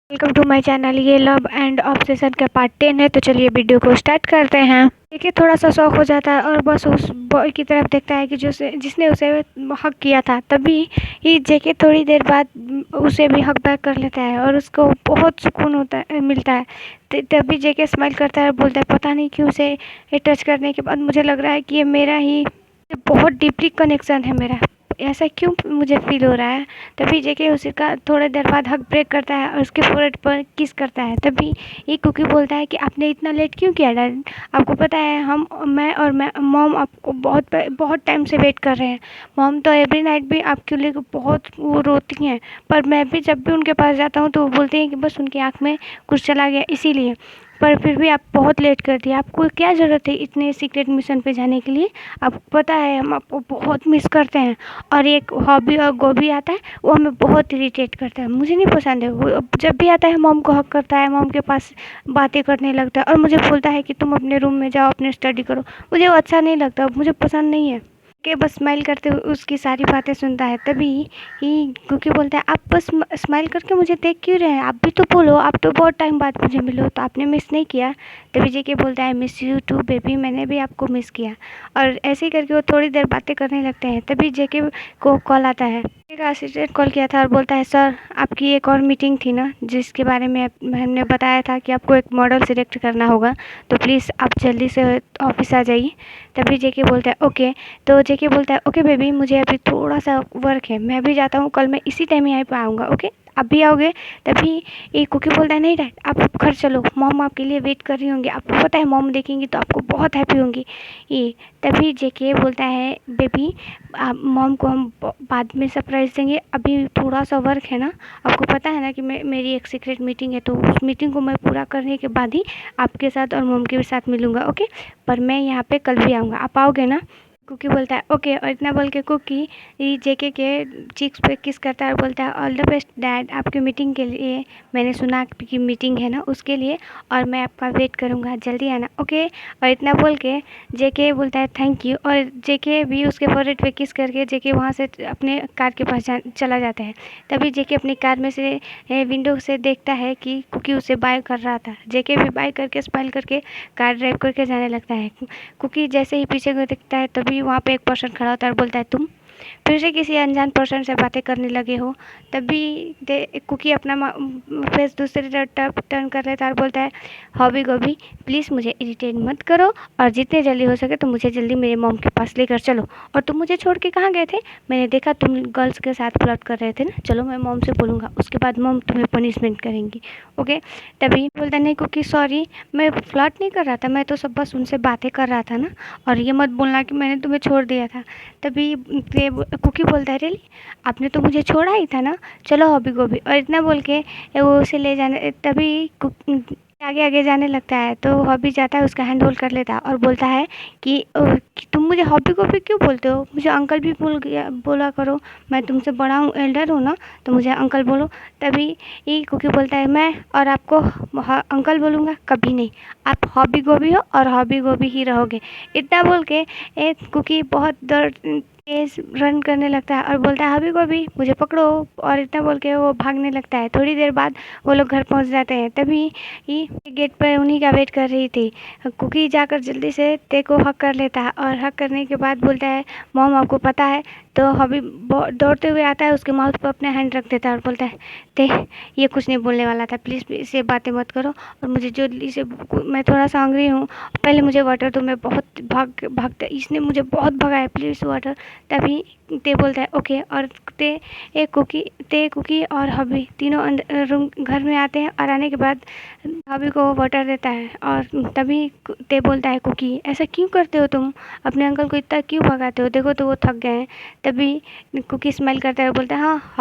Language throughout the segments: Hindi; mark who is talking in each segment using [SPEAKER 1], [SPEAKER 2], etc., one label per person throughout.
[SPEAKER 1] Welcome to my channel. ये लव एंड ऑब्सेशन का पार्ट 10 है। तो चलिए वीडियो को स्टार्ट करते हैं। देखिए थोड़ा सा शौक हो जाता है और बस उस बॉय की तरफ देखता है कि जिसने उसे हक किया था। तभी ही जेके थोड़ी देर बाद उसे भी हक बैक कर लेता है और उसको बहुत सुकून मिलता है। तभी जेके स्माइल करता है और बोलता है पता नहीं क्यों उसे टच करने के बाद मुझे लग रहा है कि ये मेरा ही बहुत डीपली कनेक्शन है मेरा। ऐसा क्यों मुझे फील हो रहा है। तभी जेके उसी का थोड़ी देर बाद हक ब्रेक करता है और उसके फोrehead पर किस करता है। तभी ये कुकी बोलता है कि आपने इतना लेट क्यों किया डैड। आपको पता है मैं मॉम आपको बहुत बहुत टाइम से वेट कर रहे हैं। मॉम तो एवरी नाइट भी आपके लिए बहुत वो रोती हैं, पर मैं भी जब भी उनके पास जाता हूँ तो वो बोलती हैं कि बस उनकी आँख में कुछ चला गया इसीलिए। पर फिर भी आप बहुत लेट कर दिया। आपको क्या ज़रूरत है इतने सीक्रेट मिशन पे जाने के लिए। आपको पता है हम आपको बहुत मिस करते हैं। और एक हॉबी और गोभी आता है वो हमें बहुत इरिटेट करता है, मुझे नहीं पसंद है। वो जब भी आता है मॉम को हक करता है, मॉम के पास बातें करने लगता है और मुझे बोलता है कि तुम अपने रूम में जाओ अपने स्टडी करो। मुझे वो अच्छा नहीं लगता, मुझे पसंद नहीं है। के बस स्माइल करते हुए उसकी सारी बातें सुनता है। तभी ही क्योंकि बोलता है आप बस स्माइल करके मुझे देख क्यों रहे हैं, आप भी तो बोलो, आप तो बहुत टाइम बाद मुझे मिलो तो आपने मिस नहीं किया। तभी जेके बोलता है मिस यू टू बेबी, मैंने भी आपको मिस किया। और ऐसे ही करके वो थोड़ी देर बातें करने लगते हैं। तभी जेके को कॉल आता है। एक असिस्टेंट कॉल किया था और बोलता है सर आपकी एक और मीटिंग थी ना जिसके बारे में हमने बताया था कि आपको एक मॉडल सिलेक्ट करना होगा, तो प्लीज़ आप जल्दी से ऑफिस आ जाइए। तभी जेके बोलता है ओके। तो जेके बोलता है ओके बेबी, मुझे अभी थोड़ा सा वर्क है, मैं भी जाता हूँ, कल मैं इसी टाइम यहाँ पे आऊँगा। ओके आप भी आओगे। तभी एक कुकी बोलता है नहीं डैड आप घर चलो, मॉम आपके लिए वेट कर रही होंगी, आपको पता है मॉम देखेंगी तो आपको बहुत हैप्पी होंगी ये। तभी जेके बोलता है बेबी मॉम को हम बाद में सरप्राइज़ देंगे, अभी थोड़ा सा वर्क है ना। आपको पता है ना कि मेरी एक सीक्रेट मीटिंग है, तो उस मीटिंग को मैं पूरा करने के बाद ही आपके साथ और मॉम के भी साथ मिलूँगा। ओके पर मैं यहाँ पे कल भी आऊँगा, आप आओगे ना। कुकी बोलता है ओके। और इतना बोल के कुकी जेके के चीक्स पे किस करता है और बोलता है ऑल द बेस्ट डैड आपकी मीटिंग के लिए, मैंने सुना आपकी मीटिंग है ना उसके लिए, और मैं आपका वेट करूँगा, जल्दी आना। ओके और इतना बोल के जेके बोलता है थैंक यू। और जेके भी उसके फोrehead पे किस करके जेके वहाँ से अपने कार के पास चला जाता है। तभी जेके अपनी कार में से विंडो से देखता है कि कुकी उसे बाय कर रहा था। जेके भी बाय करके स्माइल करके कार ड्राइव करके जाने लगता है। कुकी जैसे ही पीछे को देखता है तभी वहाँ पे एक पर्सन खड़ा होता है और बोलता है तुम फिर से किसी अनजान पर्सन से बातें करने लगे हो। तभी कुकी अपना फेस दूसरी तरफ टर्न कर लेता है और बोलता है हॉबी गोभी प्लीज़ मुझे इरिटेट मत करो, और जितने जल्दी हो सके तो मुझे जल्दी मेरे मॉम के पास लेकर चलो। और तुम मुझे छोड़ के कहाँ गए थे, मैंने देखा तुम गर्ल्स के साथ फ्लर्ट कर रहे थे ना, चलो मैं मॉम से बोलूँगा, उसके बाद मॉम तुम्हें पनिशमेंट करेंगी। ओके तभी बोलता नहीं कुकी सॉरी मैं फ्लर्ट नहीं कर रहा था, मैं तो सब बस उनसे बातें कर रहा था ना, और ये मत बोलना कि मैंने तुम्हें छोड़ दिया था। तभी कुकी बोलता है रियली आपने तो मुझे छोड़ा ही था ना, चलो हॉबी गोभी। और इतना बोल के वो उसे ले जाने तभी आगे आगे जाने लगता है। तो हॉबी जाता है उसका हैंड होल्ड कर लेता है और बोलता है कि तुम मुझे हॉबी गोभी क्यों बोलते हो, मुझे अंकल भी बोला करो, मैं तुमसे बड़ा हूँ एल्डर हूँ ना, तो मुझे अंकल बोलो। तभी ये कुकी बोलता है मैं और आपको अंकल बोलूँगा कभी नहीं, आप हॉबी गोभी हो और हॉबी गोभी ही रहोगे। इतना बोल के कुकी बहुत देर तेज रन करने लगता है और बोलता है हॉबी गोभी मुझे पकड़ो, और इतना बोल के वो भागने लगता है। थोड़ी देर बाद वो लोग घर पहुंच जाते हैं। तभी ही गेट पर उन्हीं का वेट कर रही थी। कुकी जाकर जल्दी से ते को हक कर लेता है और हक करने के बाद बोलता है मॉम आपको पता है, तो हॉबी दौड़ते हुए आता है उसके माउथ पर अपने हैंड रख देता है और बोलता है ते ये कुछ नहीं बोलने वाला था, प्लीज़ इससे बातें मत करो, और मुझे जल्दी से मैं थोड़ा सा हंग्री हूँ, पहले मुझे वाटर दो, मैं बहुत भागता इसने मुझे बहुत भगाया, प्लीज़ वाटर। तभी ते बोलता है ओके। और ते कुकी और हॉबी तीनों रूम घर में आते हैं और आने के बाद हॉबी को वाटर देता है। और तभी ते बोलता है कुकी ऐसा क्यों करते हो तुम, अपने अंकल को इतना क्यों भगाते हो, देखो तो वो थक गए हैं। तभी कुकी स्माइल करता है और बोलता है हाँ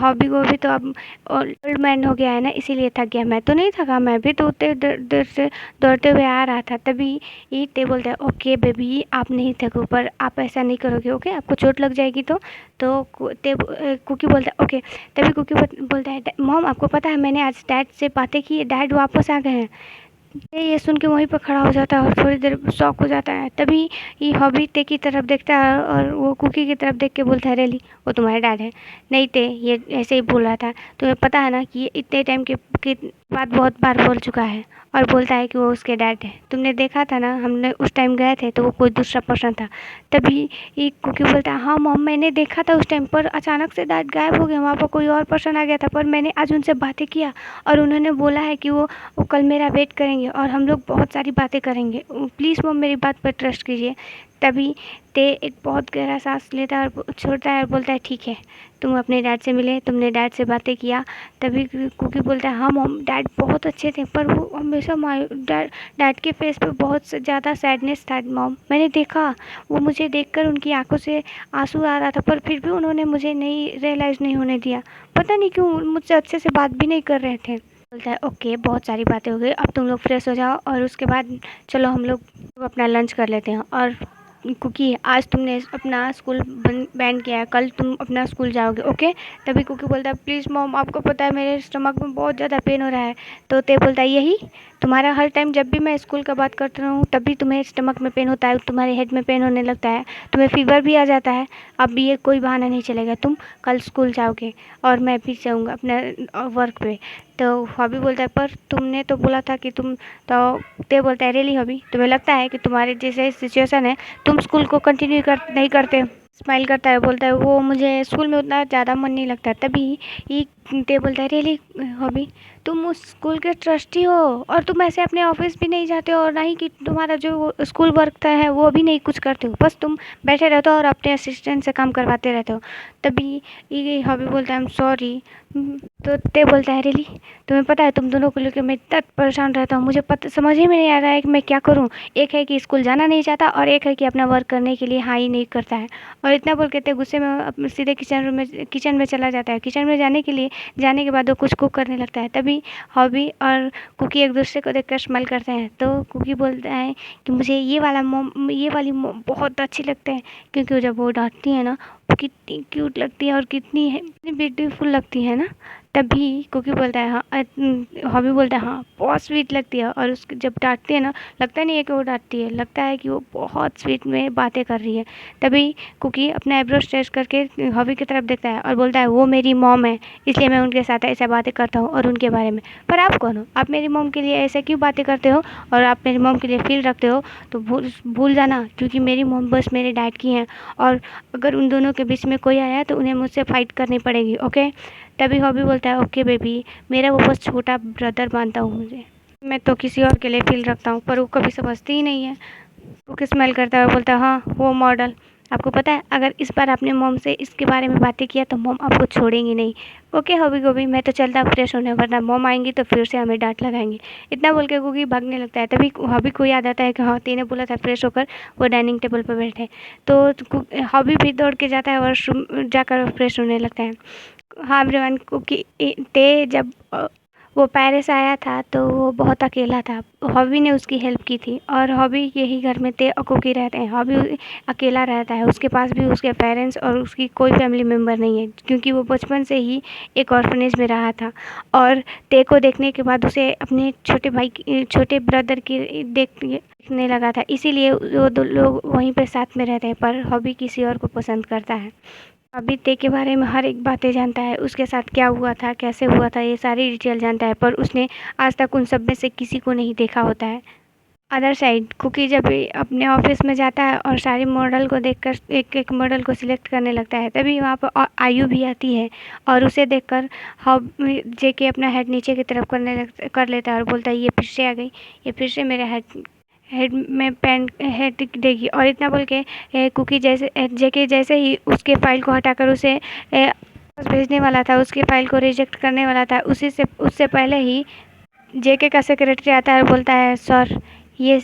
[SPEAKER 1] हॉबी को भी तो अब ओल्ड मैन हो गया है ना इसीलिए थक गया, मैं तो नहीं थका, मैं भी तो उतने देर से दौड़ते हुए आ रहा था। तभी ये ते बोलता है ओके बेबी आप नहीं थको, पर आप ऐसा नहीं करोगे ओके, आपको चोट लग जाएगी तो कुकी बोलता है ओके। तभी कुकी बोलता है मॉम आपको पता है मैंने आज डैड से बातें की, डैड वापस आ गए हैं। ये सुन के वहीं पर खड़ा हो जाता है और थोड़ी देर शॉक हो जाता है। तभी ये हॉबी ते की तरफ देखता है और वो कुकी की तरफ देख के बोलता है रियली वो तुम्हारे डैड है। नहीं ते ये ऐसे ही बोल रहा था, तुम्हें पता है ना कि ये इतने टाइम की बात बहुत बार बोल चुका है और बोलता है कि वो उसके डैड है। तुमने देखा था ना, हमने उस टाइम गए थे तो वो कोई दूसरा पर्सन था। तभी ये कुकी बोलता है, हाँ मॉम मैंने देखा था उस टाइम पर अचानक से डैड गायब हो गया, वहाँ पर कोई और पर्सन आ गया था, पर मैंने आज उनसे बातें किया और उन्होंने बोला है कि वो कल मेरा वेट करेंगे और हम लोग बहुत सारी बातें करेंगे। प्लीज़ मॉम मेरी बात पर ट्रस्ट कीजिए। तभी ते एक बहुत गहरा सांस लेता है और छोड़ता है और बोलता है, ठीक है तुम अपने डैड से मिले, तुमने डैड से बातें किया। तभी कुकी बोलता है, हाँ मॉम डैड बहुत अच्छे थे, पर वो हमेशा डैड के फेस पे बहुत ज़्यादा सैडनेस था मॉम। मैंने देखा, वो मुझे देखकर उनकी आंखों से आंसू आ रहा था, पर फिर भी उन्होंने मुझे नहीं रियलाइज़ नहीं होने दिया। पता नहीं क्यों मुझसे अच्छे से बात भी नहीं कर रहे थे। बोलता है, ओके बहुत सारी बातें हो गई, अब तुम लोग फ्रेश हो जाओ और उसके बाद चलो हम लोग अपना लंच कर लेते हैं। और कुकी आज तुमने अपना स्कूल बैन किया है, कल तुम अपना स्कूल जाओगे, ओके। तभी कुकी बोलता है, प्लीज़ मॉम आपको पता है मेरे स्टमक में बहुत ज़्यादा पेन हो रहा है। तो ते बोलता है, यही तुम्हारा हर टाइम जब भी मैं स्कूल का बात करता हूँ तभी तुम्हें स्टमक में पेन होता है, तुम्हारे हेड में पेन होने लगता है, तुम्हें फीवर भी आ जाता है। अब ये कोई बहाना नहीं चलेगा, तुम कल स्कूल जाओगे और मैं भी जाऊँगा अपना वर्क पे। तो हॉबी बोलता है, पर तुमने तो बोला था कि तुम तो ते बोलता है, रियली हॉबी तुम्हें लगता है कि तुम्हारे जैसे सिचुएशन है तुम स्कूल को कंटिन्यू नहीं करते। स्माइल करता है, बोलता है, वो मुझे स्कूल में उतना ज़्यादा मन नहीं लगता। तभी ये ते बोलता है, रियली हॉबी तुम उस स्कूल के ट्रस्टी हो और तुम ऐसे अपने ऑफिस भी नहीं जाते हो और ना ही कि तुम्हारा जो स्कूल वर्क था है वो भी नहीं कुछ करते हो, बस तुम बैठे रहते हो और अपने असिस्टेंट से काम करवाते रहते हो। तभी ये हॉबी बोलता है, आई एम सॉरी। तो ते बोलता है, रियली तुम्हें पता है तुम दोनों को लेकर मैं इतना परेशान रहता हूँ, मुझे पता समझ ही में नहीं आ रहा है कि मैं क्या करूँ। एक है कि स्कूल जाना नहीं चाहता और एक है कि अपना वर्क करने के लिए हाँ ही नहीं करता है। और इतना बोल के ते गुस्से में सीधे किचन में चला जाता है। किचन में जाने के बाद वो कुछ कुक करने लगता है। तभी हॉबी और कुकी एक दूसरे को देखकर स्माइल करते हैं। तो कुकी बोलता है कि मुझे ये वाली मोम बहुत अच्छी लगते हैं, क्योंकि जब वो डांटती है ना वो कितनी क्यूट लगती है और कितनी ब्यूटीफुल लगती है ना। तभी कुकी बोलता है, हाँ हॉबी बोलता है, हाँ बहुत स्वीट लगती है। और उसको जब डांटती है ना, लगता नहीं है कि वो डांटती है, लगता है कि वो बहुत स्वीट में बातें कर रही है। तभी कुकी अपना आईब्रो स्ट्रेच करके हॉबी की तरफ देखता है और बोलता है, वो मेरी मॉम है इसलिए मैं उनके साथ ऐसा बातें करता हूँ और उनके बारे में। पर आप कौन हो, आप मेरी मॉम के लिए ऐसे क्यों बातें करते हो और आप मेरी मॉम के लिए फील रखते हो? तो भूल जाना, क्योंकि मेरी मॉम बस मेरे डैड की हैं और अगर उन दोनों के बीच में कोई आया तो उन्हें मुझसे फाइट करनी पड़ेगी, ओके। तभी हॉबी बोलता है, ओके बेबी, मेरा वो बस छोटा ब्रदर मानता हूँ मुझे, मैं तो किसी और के लिए फील रखता हूँ, पर वो कभी समझती ही नहीं है। वो स्माइल करता है और बोलता है, हाँ वो मॉडल। आपको पता है अगर इस बार आपने मॉम से इसके बारे में बातें किया तो मॉम आपको छोड़ेंगी नहीं, ओके हॉबी गोभी मैं तो चलता फ्रेश होने, वरना मॉम आएंगी तो फिर से हमें डांट लगाएंगी। इतना बोल के कुकी भागने लगता है। तभी हॉबी को याद आता है कि हाँ तेने बोला था फ्रेश होकर वो डाइनिंग टेबल पर बैठे। तो हॉबी भी दौड़ के जाता है और जाकर फ्रेश होने लगता है। हाँ एवरीवन, कुकी ते जब वो पेरिस आया था तो वो बहुत अकेला था। हॉबी ने उसकी हेल्प की थी और हॉबी यही घर में ते और कुकी रहते हैं। हॉबी अकेला रहता है, उसके पास भी उसके पेरेंट्स और उसकी कोई फैमिली मेम्बर नहीं है, क्योंकि वो बचपन से ही एक ऑर्फनेज में रहा था। और ते को देखने के बाद उसे अपने छोटे ब्रदर की देखने लगा था, इसीलिए वो दो लोग वहीं पर साथ में रहते हैं। पर हॉबी किसी और को पसंद करता है। अभी ते के बारे में हर एक बातें जानता है, उसके साथ क्या हुआ था, कैसे हुआ था, ये सारी डिटेल जानता है, पर उसने आज तक उन सब में से किसी को नहीं देखा होता है। अदर साइड कुकी जब अपने ऑफिस में जाता है और सारे मॉडल को देखकर एक एक मॉडल को सिलेक्ट करने लगता है, तभी वहाँ पर आयु भी आती है और उसे देखकर हॉब जेके अपना हेड नीचे की तरफ कर लेता है और बोलता है, ये फिर से आ गई, ये फिर से मेरे हेड में पेन हेड देगी। और इतना बोल के कुकी जेके जैसे ही उसके फाइल को हटाकर उसे भेजने वाला था, उसकी फाइल को रिजेक्ट करने वाला था, उससे पहले ही जेके का सेक्रेटरी आता है और बोलता है, सर ये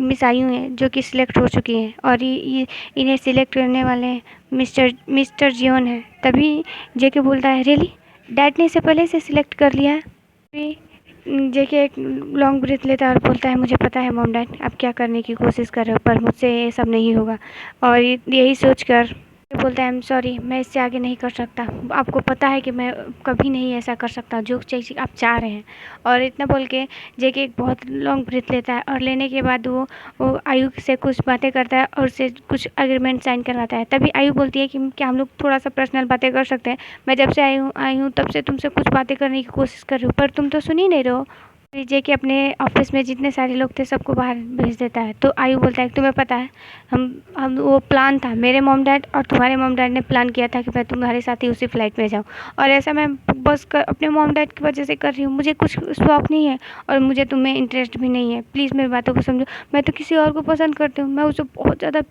[SPEAKER 1] मिस आयु हैं जो कि सिलेक्ट हो चुकी हैं और ये इन्हें सिलेक्ट करने वाले मिस्टर जियोन है। तभी जेके बोलता है, रियली डैड ने इसे पहले से सिलेक्ट कर लिया है? जेके एक लॉन्ग ब्रीथ लेता है और बोलता है, मुझे पता है मॉम डैड आप क्या करने की कोशिश कर रहे हो, पर मुझसे ये सब नहीं होगा। और यही सोचकर ये बोलता है, आई एम सॉरी, मैं इससे आगे नहीं कर सकता। आपको पता है कि मैं कभी नहीं ऐसा कर सकता जो चीज़ आप चाह रहे हैं। और इतना बोल के जेके एक बहुत लॉन्ग ब्रीथ लेता है और लेने के बाद वो आयु से कुछ बातें करता है और उससे कुछ एग्रीमेंट साइन करवाता है। तभी आयु बोलती है कि क्या हम लोग थोड़ा सा पर्सनल बातें कर सकते हैं? मैं जब से आई हूँ तब से तुमसे कुछ बातें करने की कोशिश कर रही हूँ, पर तुम तो सुन ही नहीं रहे हो। फिर जेके अपने ऑफिस में जितने सारे लोग थे सबको बाहर भेज देता है। तो आयु बोलता है कि तुम्हें पता है, हम वो प्लान था, मेरे मॉम डैड और तुम्हारे मॉम डैड ने प्लान किया था कि मैं तुम्हारे साथ ही उसी फ्लाइट में जाऊँ, और ऐसा मैं बस अपने मॉम डैड की वजह से कर रही हूँ। मुझे कुछ शौक नहीं है और मुझे तुम्हें इंटरेस्ट भी नहीं है। प्लीज़ मेरी बातों को समझो। मैं तो किसी और को पसंद करती हूँ, मैं उसे बहुत ज़्यादा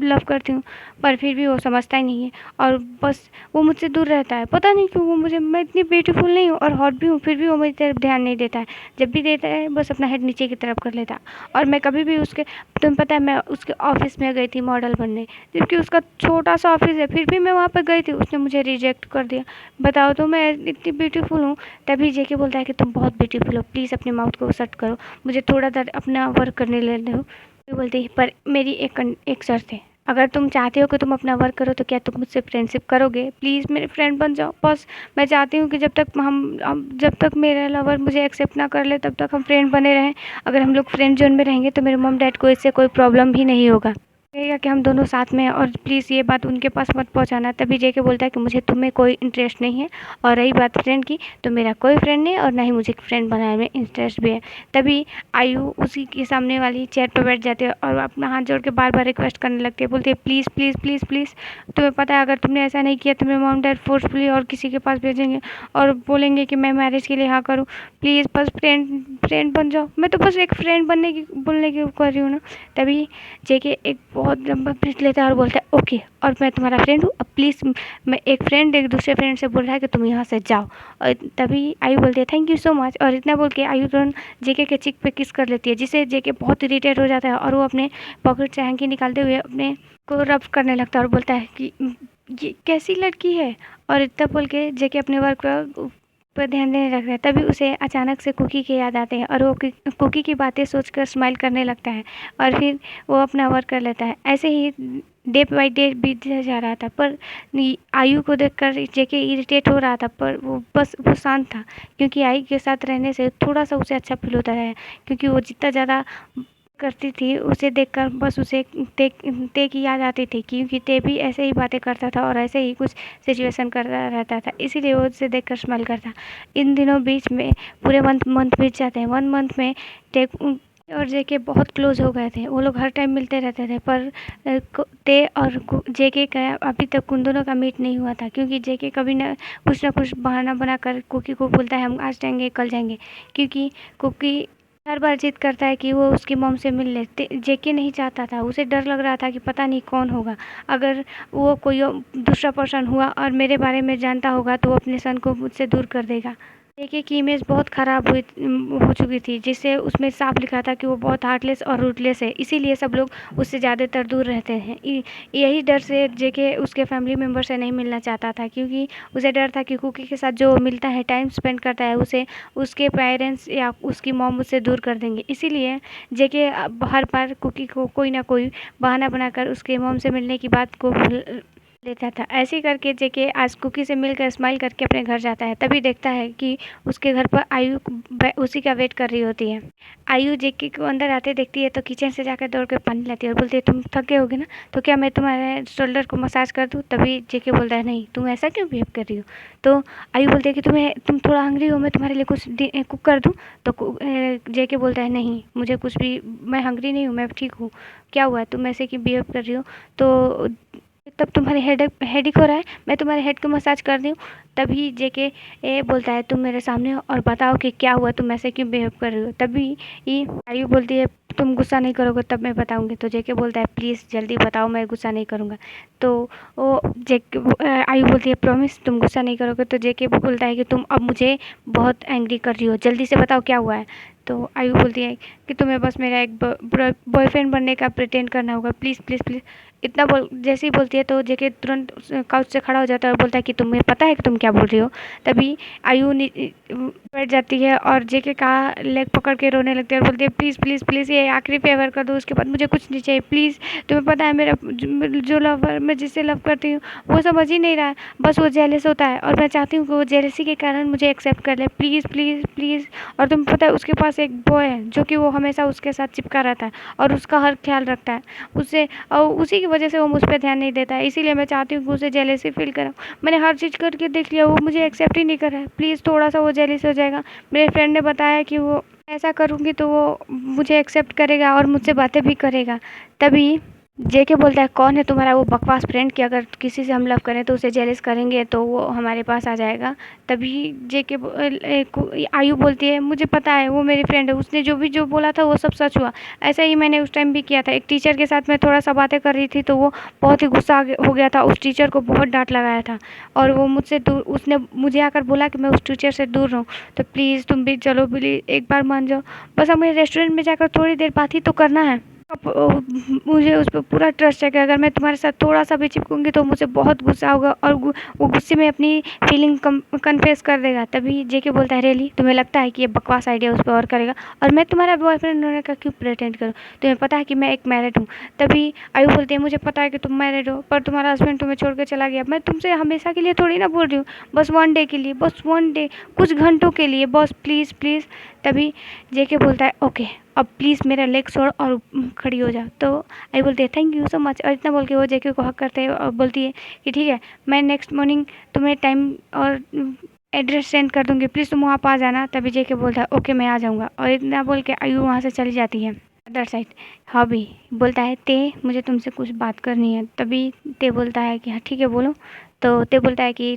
[SPEAKER 1] लव करती हूँ, पर फिर भी वो समझता ही नहीं है और बस वो मुझसे दूर रहता है। पता नहीं क्यों वो मुझे, मैं इतनी ब्यूटीफुल नहीं हूँ और हॉट भी हूँ, फिर भी वो मेरी तरफ ध्यान नहीं देता है। जब भी देता है बस अपना हेड नीचे की तरफ कर लेता है। और मैं कभी भी उसके, तुम्हें पता है मैं उसके ऑफिस में गई थी मॉडल बनने, जबकि उसका छोटा सा ऑफिस है, फिर भी मैं वहाँ पर गई थी, उसने मुझे रिजेक्ट कर दिया। बताओ तो मैं इतनी ब्यूटीफुल हूँ। तभी जेके बोलता है कि तुम बहुत ब्यूटीफुल हो, प्लीज़ अपने माउथ को सेट करो, मुझे थोड़ा देर अपना वर्क करने ले दो। वो बोलती है, पर मेरी एक शर्त है, अगर तुम चाहते हो कि तुम अपना वर्क करो तो क्या तुम मुझसे फ्रेंडशिप करोगे? प्लीज़ मेरे फ्रेंड बन जाओ बस। मैं चाहती हूँ कि जब तक मेरा लवर मुझे एक्सेप्ट ना कर ले तब तक हम फ्रेंड बने रहें। अगर हम लोग फ्रेंड जोन में रहेंगे तो मेरे मॉम डैड को इससे कोई प्रॉब्लम भी नहीं होगा। कहेगा कि हम दोनों साथ में हैं और प्लीज़ ये बात उनके पास मत पहुंचाना। तभी जेके बोलता है कि मुझे तुम्हें कोई इंटरेस्ट नहीं है, और रही बात फ्रेंड की, तो मेरा कोई फ्रेंड नहीं और ना ही मुझे फ्रेंड बनाने में इंटरेस्ट भी है। तभी आयु उसी के सामने वाली चेयर पर बैठ जाती है और अपना हाथ जोड़ के बार बार रिक्वेस्ट करने लगती है। बोलती है, प्लीज़ प्लीज़ प्लीज़ प्लीज़, तुम्हें पता है अगर तुमने ऐसा नहीं किया तो मेरे मॉम डैड फोर्सफुली और किसी के पास भेजेंगे और बोलेंगे कि मैं मैरिज के लिए हाँ करूँ। प्लीज़ बस फ्रेंड फ्रेंड बन जाओ। मैं तो बस एक फ्रेंड बनने की बोलने की कर रही हूँ ना। तभी जेके एक बहुत लंबा ब्रीथ लेता है और बोलता है, ओके, और मैं तुम्हारा फ्रेंड हूँ, अब प्लीज़। मैं एक फ्रेंड एक दूसरे फ्रेंड से बोल रहा है कि तुम यहाँ से जाओ। और तभी आयु बोलती है, थैंक यू सो मच, और इतना बोल के आयु तुरंत जेके के चिक पे किस कर लेती है, जिससे जेके बहुत इरिटेट हो जाता है और वो अपने पॉकेट से हैंकी निकालते हुए अपने को रब करने लगता है और बोलता है कि ये कैसी लड़की है। और इतना बोल के जेके अपने वर्क पर ध्यान देने लगता है। तभी उसे अचानक से कुकी की याद आते हैं और वो कुकी की बातें सोचकर स्माइल करने लगता है और फिर वो अपना वर्क कर लेता है। ऐसे ही डे बाई डे बीतता जा रहा था, पर आयु को देखकर जेके इरिटेट हो रहा था, पर वो शांत था, क्योंकि आयु के साथ रहने से थोड़ा सा उसे अच्छा फील होता है। क्योंकि वो जितना ज़्यादा करती थी उसे देखकर बस उसे ते की याद आती थी, क्योंकि ते भी ऐसे ही बातें करता था और ऐसे ही कुछ सिचुएशन करता रहता था, इसीलिए वो उसे देखकर स्माइल करता। इन दिनों बीच में पूरे मंथ बीत जाते हैं। 1 मंथ में ते और जेके बहुत क्लोज हो गए थे। वो लोग हर टाइम मिलते रहते थे, पर ते और जेके का अभी तक उन दोनों का मीट नहीं हुआ था, क्योंकि जेके कभी ना कुछ बहाना बनाकर कुकी को बोलता है हम आज जाएंगे कल जाएंगे, क्योंकि कुकी हर बार जिद करता है कि वो उसकी मॉम से मिल ले। जेके नहीं चाहता था, उसे डर लग रहा था कि पता नहीं कौन होगा, अगर वो कोई दूसरा पर्सन हुआ और मेरे बारे में जानता होगा तो वो अपने सन को मुझसे दूर कर देगा। जेके की इमेज बहुत ख़राब हो चुकी थी, जिससे उसमें साफ लिखा था कि वो बहुत हार्टलेस और रूटलेस है, इसीलिए सब लोग उससे ज़्यादातर दूर रहते हैं। यही डर से जेके उसके फैमिली मेम्बर से नहीं मिलना चाहता था, क्योंकि उसे डर था कि कुकी के साथ जो मिलता है, टाइम स्पेंड करता है, उसे उसके पेरेंट्स या उसकी मॉम उससे दूर कर देंगे। इसीलिए जेके हर बार कुकी को कोई ना कोई बहाना बनाकर उसके मॉम से मिलने की बात को लेता था। ऐसे ही करके जेके आज कुकी से मिलकर स्माइल करके अपने घर जाता है। तभी देखता है कि उसके घर पर आयु उसी का वेट कर रही होती है। आयु जेके को अंदर आते देखती है तो किचन से जाकर दौड़ कर पानी लाती है और बोलती है, तुम थक गए होगे ना, तो क्या मैं तुम्हारे शोल्डर को मसाज कर दूँ? तभी जेके बोलता है, नहीं, तुम ऐसा क्यों बिहेव कर रही हो? तो आयु बोलती है कि तुम थोड़ा हंग्री हो, मैं तुम्हारे लिए कुछ कुक कर दूँ? तो जेके बोलता है, नहीं, मुझे कुछ भी, मैं हंग्री नहीं हूँ, मैं ठीक हूँ। क्या हुआ, तुम ऐसे क्यों बिहेव कर रही हो? तो तब तुम्हारे हेडिक हो रहा है, मैं तुम्हारे हेड को मसाज कर दूँ? तभी जेके बोलता है, तुम मेरे सामने हो और बताओ कि क्या हुआ, तुम ऐसे क्यों बिहेव कर रही हो? तभी ये आयु बोलती है, तुम गुस्सा नहीं करोगे तब मैं बताऊंगी। तो जेके बोलता है, प्लीज़ जल्दी बताओ, मैं गुस्सा नहीं करूँगा। तो वो आयु बोलती है, प्रॉमिस तुम गुस्सा नहीं करोगे? तो जेके बोलता है कि तुम अब मुझे बहुत एंग्री कर रही हो, जल्दी से बताओ क्या हुआ है। तो आयु बोलती है कि तुम्हें बस मेरा एक बॉयफ्रेंड बनने का प्रिटेंड करना होगा, प्लीज़ प्लीज़ प्लीज़। इतना बोल जैसे ही बोलती है तो जेके तुरंत काउच से खड़ा हो जाता है और बोलता है कि तुम्हें पता है कि तुम क्या बोल रही हो। तभी आयु बैठ जाती है और जेके का लेग पकड़ के रोने लगती है और बोलती है प्लीज़ प्लीज़ प्लीज़ ये आखिरी फेवर कर दो, उसके बाद मुझे कुछ नहीं चाहिए प्लीज़। तुम्हें पता है मेरा जो लवर मैं जिससे लव करती हूँ वो समझ ही नहीं रहा है, बस वो जेलस होता है और मैं चाहती हूँ कि वो जेलसी के कारण मुझे एक्सेप्ट कर ले, प्लीज़ प्लीज़ प्लीज़। और तुम्हें पता है उसके पास एक बॉय है जो कि वो हमेशा उसके साथ चिपका रहता है और उसका हर ख्याल रखता है उससे, और उसी की वजह से वो मुझ पर ध्यान नहीं देता है। इसीलिए मैं चाहती हूँ कि उसे जेलसी फील कराऊँ। मैंने हर चीज़ करके देख लिया, वो मुझे एक्सेप्ट ही नहीं कर रहा है, प्लीज़ थोड़ा सा वो जेलस हो जाएगा। मेरे फ्रेंड ने बताया कि वो ऐसा करूँगी तो वो मुझे एक्सेप्ट करेगा और मुझसे बातें भी करेगा। तभी जेके बोलता है कौन है तुम्हारा वो बकवास फ्रेंड कि अगर किसी से हम लव करें तो उसे जेलस करेंगे तो वो हमारे पास आ जाएगा। तभी आयु बोलती है मुझे पता है वो मेरी फ्रेंड है, उसने जो बोला था वो सब सच हुआ। ऐसा ही मैंने उस टाइम भी किया था, एक टीचर के साथ मैं थोड़ा सा बातें कर रही थी तो वो बहुत ही गुस्सा हो गया था, उस टीचर को बहुत डांट लगाया था और वो मुझसे दूर, उसने मुझे आकर बोला कि मैं उस टीचर से दूर रहूँ। तो प्लीज़ तुम भी चलो, प्लीज़ एक बार मान जाओ, बस हमें रेस्टोरेंट में जाकर थोड़ी देर बात ही तो करना है। मुझे उस पर पूरा ट्रस्ट है कि अगर मैं तुम्हारे साथ थोड़ा सा भी चिपकूंगी तो मुझे बहुत गुस्सा होगा और वो गुस्से में अपनी फीलिंग कन्फेस कर देगा। तभी जेके बोलता है रियली तुम्हें लगता है कि ये बकवास आइडिया उस पर और करेगा और मैं तुम्हारा बॉयफ्रेंड होने का क्यों प्रेटेंड करूँ, तुम्हें पता है कि मैं एक मैरिड हूँ। तभी आयु बोलती है मुझे पता है कि तुम मैरिड हो पर तुम्हारा हस्बैंड तुम्हें छोड़ के चला गया, मैं तुमसे हमेशा के लिए थोड़ी ना बोल रही हूँ, बस वन डे के लिए, बस वन डे, कुछ घंटों के लिए बस, प्लीज़ प्लीज़। तभी जेके बोलता है ओके अब प्लीज़ मेरा लेग छोड़ और खड़ी हो जा। तो आई बोलती है थैंक यू सो मच और इतना बोल के वो जेके को हक करते हैं और बोलती है कि ठीक है मैं नेक्स्ट मॉर्निंग तुम्हें टाइम और एड्रेस सेंड कर दूंगी, प्लीज़ तुम वहाँ पर आ जाना। तभी जेके बोलता है ओके मैं आ जाऊँगा और इतना बोल के आयु वहाँ से चली जाती है। अदर साइड हॉबी बोलता है ते मुझे तुमसे कुछ बात करनी है। तभी ते बोलता है कि हाँ ठीक है बोलो। तो ते बोलता है कि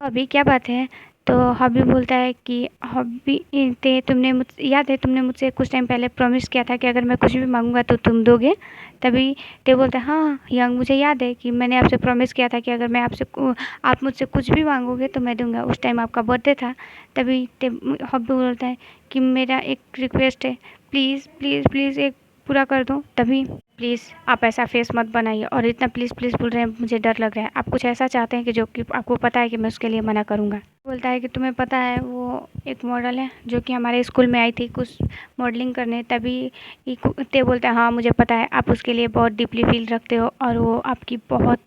[SPEAKER 1] हॉबी क्या बात है। तो हॉबी बोलता है कि हॉबी ते तुमने मुझसे याद है तुमने मुझसे कुछ टाइम पहले प्रॉमिस किया था कि अगर मैं कुछ भी मांगूंगा तो तुम दोगे। तभी ते बोलता है हाँ यंग मुझे याद है कि मैंने आपसे प्रॉमिस किया था कि अगर मैं आप मुझसे कुछ भी मांगोगे तो मैं दूंगा, उस टाइम आपका बर्थडे था। तभी ते हॉबी बोलता है कि मेरा एक रिक्वेस्ट है, प्लीज़ प्लीज़ प्लीज़ एक पूरा कर दो। तभी प्लीज़ आप ऐसा फेस मत बनाइए और इतना प्लीज़ प्लीज़ बोल रहे हैं मुझे डर लग रहा है, आप कुछ ऐसा चाहते हैं कि जो कि आपको पता है कि मैं उसके लिए मना करूँगा। बोलता है कि तुम्हें पता है वो एक मॉडल है जो कि हमारे स्कूल में आई थी कुछ मॉडलिंग करने। तभी ते बोलता है हाँ मुझे पता है आप उसके लिए बहुत डीपली फील रखते हो और वो आपकी बहुत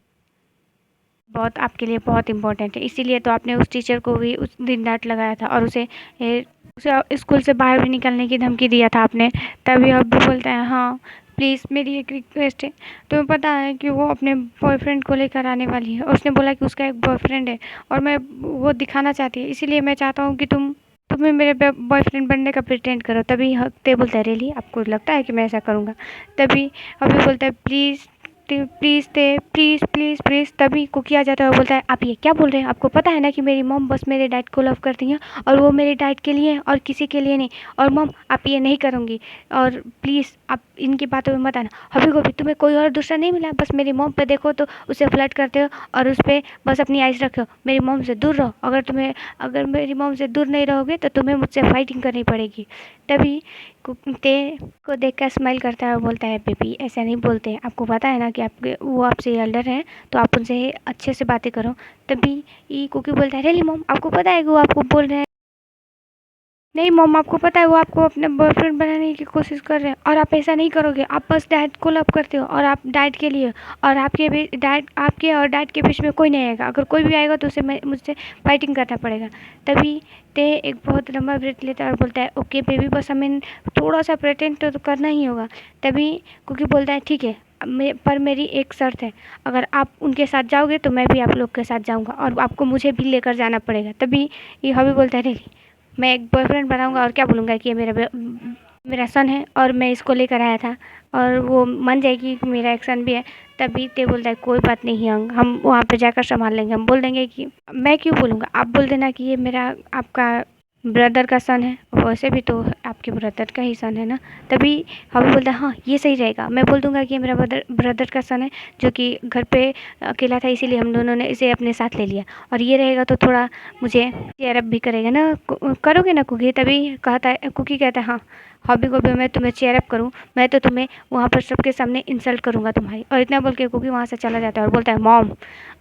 [SPEAKER 1] बहुत आपके लिए बहुत इम्पोर्टेंट है, इसीलिए तो आपने उस टीचर को भी उस दिन डांट लगाया था और उसे स्कूल से बाहर भी निकलने की धमकी दिया था आपने। तभी अब भी बोलता है हाँ प्लीज़ मेरी एक रिक्वेस्ट है, तुम्हें पता है कि वो अपने बॉयफ्रेंड को लेकर आने वाली है और उसने बोला कि उसका एक बॉयफ्रेंड है और मैं वो दिखाना चाहती है, इसीलिए मैं चाहता हूँ कि तुम्हें मेरे बॉयफ्रेंड बनने का प्रिटेंड करो। तभी ते बोलता है रियली आपको लगता है कि मैं ऐसा करूँगा। तभी अभी बोलता है प्लीज़ प्लीज़ थे प्लीज़ प्लीज़ प्लीज़। तभी कुकी आ जाता है और बोलता है आप ये क्या बोल रहे हैं, आपको पता है ना कि मेरी मॉम बस मेरे डैड को लव करती हैं और वो मेरे डैड के लिए और किसी के लिए नहीं, और मॉम आप ये नहीं करूँगी और प्लीज़ आप इनकी बातों में मत आना। हबी को भी तुम्हें कोई और दूसरा नहीं मिला, बस मेरी मॉम पे देखो तो उसे फ्लर्ट करते हो और उस पर बस अपनी आइज़ रखो, मेरी मॉम से दूर रहो, अगर मेरी मॉम से दूर नहीं रहोगे तो तुम्हें मुझसे फाइटिंग करनी पड़ेगी। तभी ते को देखकर स्माइल करता है और बोलता है बेबी ऐसा नहीं बोलते, आपको पता है ना कि वो आपसे एल्डर हैं तो आप उनसे अच्छे से बातें करो। तभी ये कुकी बोलता है रियली मॉम आपको पता है कि वो आपको बोल रहे हैं, नहीं मॉम आपको पता है वो आपको अपने बॉयफ्रेंड बनाने की कोशिश कर रहे हैं और आप ऐसा नहीं करोगे, आप बस डैड को लव करते हो और आप डैड के लिए, और आपके और डैड के बीच में कोई नहीं आएगा, अगर कोई भी आएगा तो उसे मुझसे फाइटिंग करना पड़ेगा। तभी ते एक बहुत लंबा ब्रेथ लेता है और बोलता है ओके बेबी बस हमें थोड़ा सा प्रेटेंड तो करना ही होगा। तभी कुकी बोलता है ठीक है पर मेरी एक शर्त है, अगर आप उनके साथ जाओगे तो मैं भी आप लोग के साथ जाऊंगा और आपको मुझे भी लेकर जाना पड़ेगा। तभी ये हॉबी बोलता है रियली मैं एक बॉयफ्रेंड बनाऊंगा और क्या बोलूँगा कि ये मेरा सन है और मैं इसको लेकर आया था और वो मान जाएगी कि मेरा एक सन भी है। तभी ते बोलता है कोई बात नहीं यंग हम वहाँ पे जाकर संभाल लेंगे, हम बोल देंगे कि मैं क्यों बोलूँगा, आप बोल देना कि ये मेरा आपका ब्रदर का सन है, वैसे भी तो आपके ब्रदर का ही सन है ना। तभी हॉबी बोलता है हाँ ये सही रहेगा, मैं बोल दूंगा कि ये मेरा ब्रदर का सन है जो कि घर पे अकेला था, इसीलिए हम दोनों ने इसे अपने साथ ले लिया, और ये रहेगा तो थोड़ा मुझे चेयर अप भी करेगा ना, करोगे ना कुकी। तभी कहता है कुकी कहता है हाँ हॉबी को भी मैं तुम्हें चेयर अप करूँ, मैं तो तुम्हें वहाँ पर सबके सामने इंसल्ट करूँगा तुम्हारी। और इतना बोल के कुकी वहाँ से चला जाता है और बोलता है मॉम,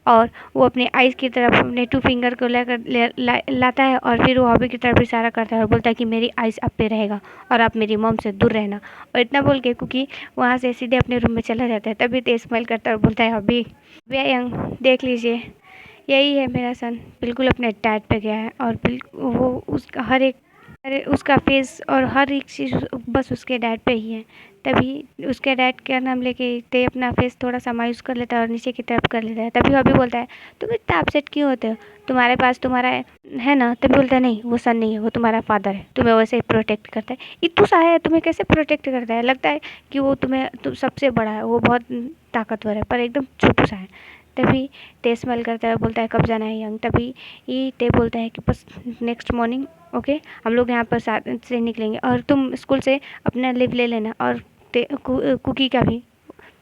[SPEAKER 1] और वो अपने आइज़ की तरफ अपने 2 फिंगर को लेकर लाता है, और फिर वो हॉबी की तरफ इशारा करता है और बोलता है कि मेरी आइज़ आप पे रहेगा और आप मेरी मॉम से दूर रहना। और इतना बोल के कुकी वहाँ से सीधे अपने रूम में चला जाता है। तभी तेज स्माइल करता है और बोलता है हॉबी वे यंग देख लीजिए, यही है मेरा सन, बिल्कुल अपने डैड पे गया है, और वो उसका हर एक उसका फेस और हर एक चीज़ बस उसके डैड पे ही है। तभी उसके डैड का नाम लेके ते अपना फेस थोड़ा सा मायूस कर लेता है और नीचे की तरफ कर लेता है। तभी हॉबी बोलता है तुम इतना अपसेट क्यों होते हो, तुम्हारे पास तुम्हारा है ना। तभी बोलता है नहीं वो सन नहीं है, वो तुम्हारा फादर है, तुम्हें वैसे ही प्रोटेक्ट करता है। इतू सा है तुम्हें कैसे प्रोटेक्ट करता है, लगता है कि वो तुम्हें सबसे बड़ा है, वो बहुत ताकतवर है पर एकदम छोटू सा है। तभी ते स्मेल करता है, बोलता है कब जाना है यंग। तभी ये ते बोलता है कि बस नेक्स्ट मॉर्निंग ओके हम लोग यहाँ पर साथ से निकलेंगे, और तुम स्कूल से अपना लिव ले लेना, और कुकी का भी।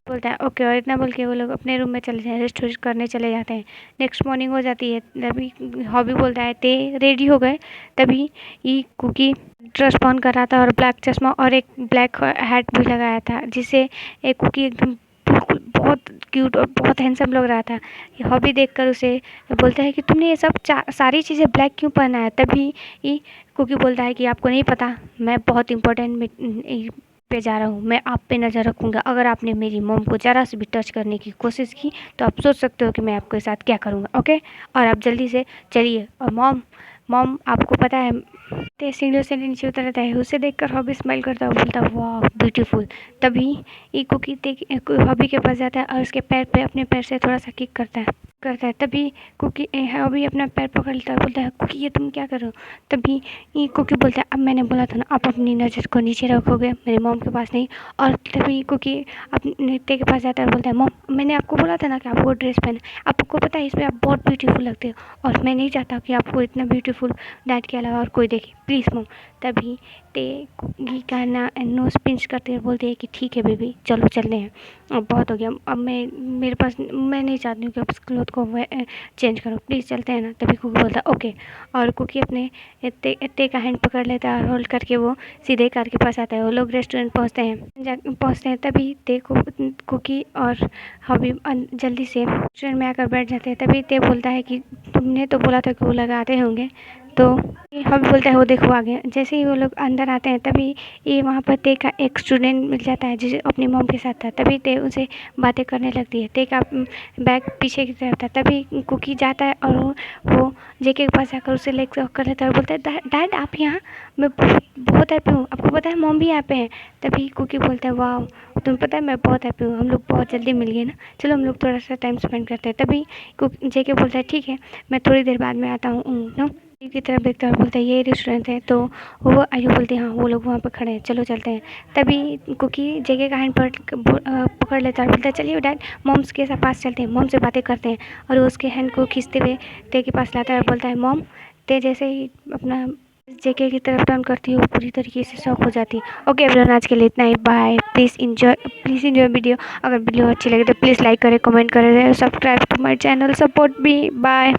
[SPEAKER 1] बोलता है ओके, और इतना बोल के वो लोग अपने रूम में चले जाए, रेस्ट वेस्ट करने चले जाते हैं। नेक्स्ट मॉर्निंग हो जाती है, तभी हॉबी बोलता है ते रेडी हो गए। तभी ये कुकी ड्रेस पहन कर रहा था और ब्लैक चश्मा और एक ब्लैक हैट भी लगाया था, जिससे एक कुकी एकदम बिल्कुल बहुत क्यूट और बहुत हैंडसम लग रहा था। ये हॉबी देखकर उसे बोलता है कि तुमने ये सब सारी चीज़ें ब्लैक क्यों पहना है। तभी ये कुकी बोलता है कि आपको नहीं पता मैं बहुत इंपॉर्टेंट पे जा रहा हूँ, मैं आप पे नज़र रखूँगा, अगर आपने मेरी मॉम को ज़रा सी भी टच करने की कोशिश की तो आप सोच सकते हो कि मैं आपके साथ क्या करूँगा। ओके, और आप जल्दी से चलिए। और मॉम मॉम आपको पता है ते सीढ़ियों से नीचे उतरता है, उसे देखकर हॉबी स्माइल करता है और बोलता है वाह ब्यूटीफुल। तभी ये कुकी हॉबी के पास जाता है और उसके पैर पे अपने पैर से थोड़ा सा किक करता है। तभी कुकी हॉबी अपना पैर पकड़ लेता है, बोलता है कुकी ये तुम क्या कर रहे हो। तभी ये कुकी बोलता है अब मैंने बोला था ना आप अपनी नज़र को नीचे रखोगे, मेरे मॉम के पास नहीं। और तभी कुकी अपने ते के पास जाता है और बोलता है मॉम मैंने आपको बोला था ना कि आपको ड्रेस पहने, आपको पता है इसमें आप बहुत ब्यूटीफुल लगते हो, और मैं नहीं चाहता कि आपको इतना ब्यूटीफुल डैड के अलावा और कोई देखे, प्लीज़ मॉम। तभी ते कुकी का नोज पिंच करते हुए बोलती है कि ठीक है बेबी चलो चलते हैं, अब बहुत हो गया, अब मेरे पास मैं नहीं चाहती हूँ कि आप इस क्लोथ को चेंज करो, प्लीज़ चलते हैं ना। तभी कुकी बोलता है ओके, और कुकी अपने ते का हैंड पकड़ लेता है और होल्ड करके वो सीधे कार के पास आता है। वो लोग रेस्टोरेंट पहुँचते हैं। तभी ते को कुकी और हॉबी जल्दी से रेस्टोरेंट में आकर बैठ जाते हैं। तभी ते बोलता है कि तुमने तो बोला था कि वो लगाते होंगे, तो हॉबी बोलता है वो देखो आ गए। जैसे ही वो लोग अंदर आते हैं तभी ये वहाँ पर ते का एक स्टूडेंट मिल जाता है जिसे अपनी मॉम के साथ था। तभी ते उनसे बातें करने लगती है, ते का बैग पीछे की तरफ था। तभी कुकी जाता है और वो जेके के पास जाकर उसे लेग कर लेता है और बोलता है डैड आप यहाँ, मैं बहुत हैप्पी हूँ, आपको पता है मॉम भी यहाँ पे हैं। तभी कुकी बोलता है वाह तुम्हें पता है मैं बहुत हैप्पी हूँ, हम लोग बहुत जल्दी मिल गए ना, चलो हम लोग थोड़ा सा टाइम स्पेंड करते हैं। तभी जेके बोलता है ठीक है मैं थोड़ी देर बाद में आता हूँ ना, की तरफ देखता है और बोलता है ये रेस्टोरेंट है। तो वो आयु बोलते हैं हाँ वो लोग वहाँ पर खड़े हैं चलो चलते हैं। तभी कुकी जेके का हैंड पकड़ लेता है और बोलता है चलिए डैड मॉम्स के पास चलते हैं, मॉम से बातें करते हैं। और वो उसके हैंड को खींचते हुए ते के पास लाता है और बोलता है मॉम। ते जैसे ही अपना जेके की तरफ टर्न करती है वो पूरी तरीके से शॉक हो जाती है। ओके एवरीवन आज के लिए इतना ही, बाय। Please enjoy video. अगर वीडियो अच्छी लगे तो प्लीज़ लाइक करें, कमेंट करें, subscribe to my channel, support me, bye.